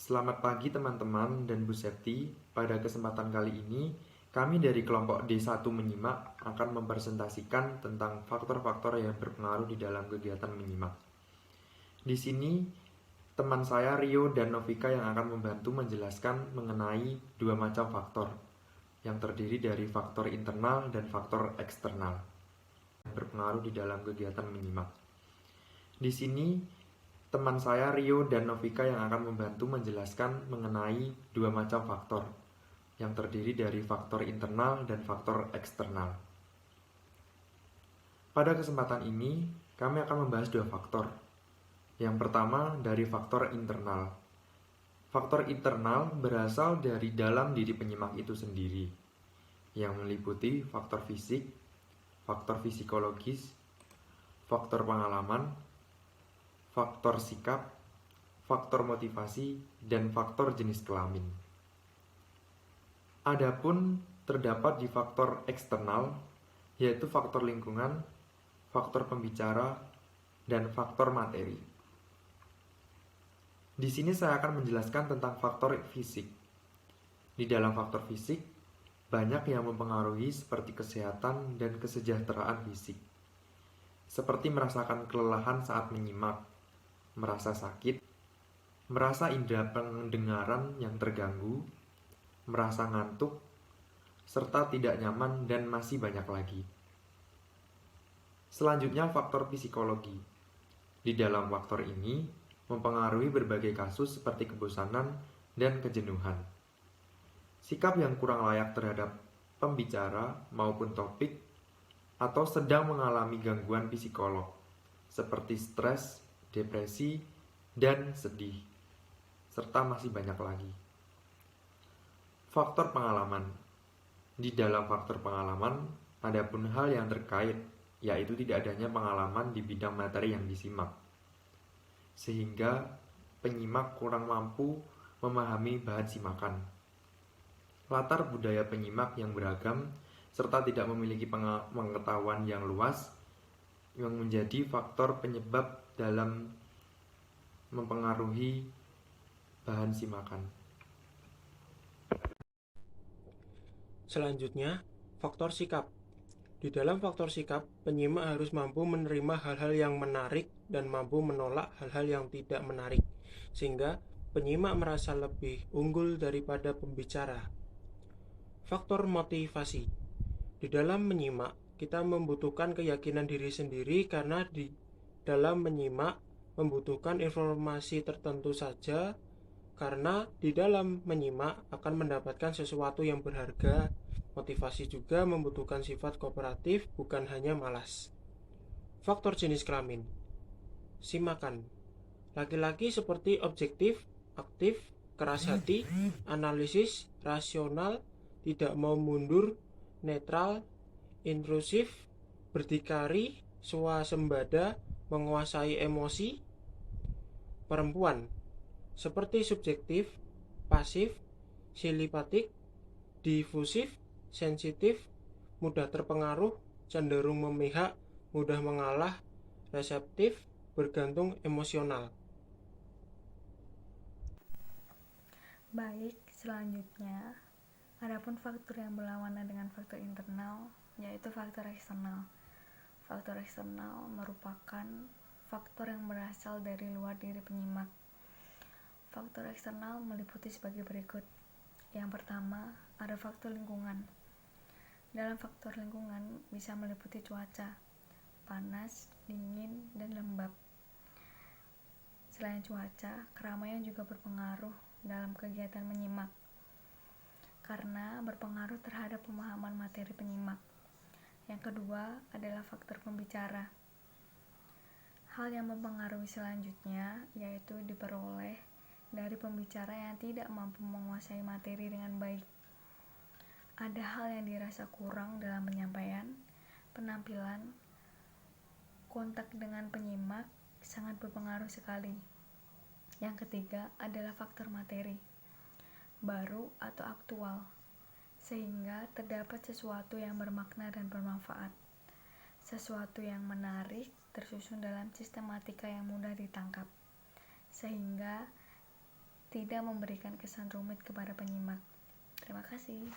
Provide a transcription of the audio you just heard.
Selamat pagi teman-teman dan Bu Septi. Pada kesempatan kali ini, kami dari kelompok D1 Menyimak akan mempresentasikan tentang faktor-faktor yang berpengaruh di dalam kegiatan menyimak. Di sini, teman saya Rio dan Novika yang akan membantu menjelaskan mengenai dua macam faktor, yang terdiri dari faktor internal dan faktor eksternal yang berpengaruh di dalam kegiatan menyimak. Di sini, teman saya Rio dan Novika yang akan membantu menjelaskan mengenai dua macam faktor, yang terdiri dari faktor internal dan faktor eksternal. Pada kesempatan ini, kami akan membahas dua faktor. Yang pertama dari faktor internal. Faktor internal berasal dari dalam diri penyimak itu sendiri, yang meliputi faktor fisik, faktor psikologis, faktor pengalaman, faktor sikap, faktor motivasi, dan faktor jenis kelamin. Adapun terdapat di faktor eksternal, yaitu faktor lingkungan, faktor pembicara, dan faktor materi. Di sini saya akan menjelaskan tentang faktor fisik. Di dalam faktor fisik, banyak yang mempengaruhi seperti kesehatan dan kesejahteraan fisik, seperti merasakan kelelahan saat menyimak, merasa sakit, merasa indera pendengaran yang terganggu, merasa ngantuk, serta tidak nyaman, dan masih banyak lagi. Selanjutnya, faktor psikologi. Di dalam faktor ini mempengaruhi berbagai kasus seperti kebosanan dan kejenuhan, sikap yang kurang layak terhadap pembicara maupun topik, atau sedang mengalami gangguan psikolog seperti stres, depresi, dan sedih, serta masih banyak lagi. Faktor pengalaman. Di dalam faktor pengalaman, ada pun hal yang terkait, yaitu tidak adanya pengalaman di bidang materi yang disimak, sehingga penyimak kurang mampu memahami bahan simakan. Latar budaya penyimak yang beragam, serta tidak memiliki pengetahuan yang luas, yang menjadi faktor penyebab dalam mempengaruhi bahan simakan. Selanjutnya, faktor sikap. Di dalam faktor sikap, penyimak harus mampu menerima hal-hal yang menarik dan mampu menolak hal-hal yang tidak menarik, sehingga penyimak merasa lebih unggul daripada pembicara. Faktor motivasi. Di dalam menyimak, kita membutuhkan keyakinan diri sendiri karena di dalam menyimak membutuhkan informasi tertentu saja, karena di dalam menyimak akan mendapatkan sesuatu yang berharga. Motivasi juga membutuhkan sifat kooperatif, bukan hanya malas. Faktor jenis kelamin. Simakan. Laki-laki seperti objektif, aktif, keras hati, analisis, rasional, tidak mau mundur, netral, intrusif, berdikari, swasembada, menguasai emosi. Perempuan seperti subjektif, pasif, silipatik, difusif, sensitif, mudah terpengaruh, cenderung memihak, mudah mengalah, reseptif, bergantung emosional. Baik, selanjutnya, adapun faktor yang berlawanan dengan faktor internal, yaitu faktor eksternal. Faktor eksternal merupakan faktor yang berasal dari luar diri penyimak. Faktor eksternal meliputi sebagai berikut. Yang pertama, ada faktor lingkungan. Dalam faktor lingkungan bisa meliputi cuaca, panas, dingin, dan lembab. Selain cuaca, keramaian juga berpengaruh dalam kegiatan menyimak, karena berpengaruh terhadap pemahaman materi penyimak. Yang kedua adalah faktor pembicara. Hal yang mempengaruhi selanjutnya yaitu diperoleh dari pembicara yang tidak mampu menguasai materi dengan baik. Ada hal yang dirasa kurang dalam penyampaian, penampilan, kontak dengan penyimak sangat berpengaruh sekali. Yang ketiga adalah faktor materi, baru atau aktual, sehingga terdapat sesuatu yang bermakna dan bermanfaat, sesuatu yang menarik tersusun dalam sistematika yang mudah ditangkap, sehingga tidak memberikan kesan rumit kepada penyimak. Terima kasih.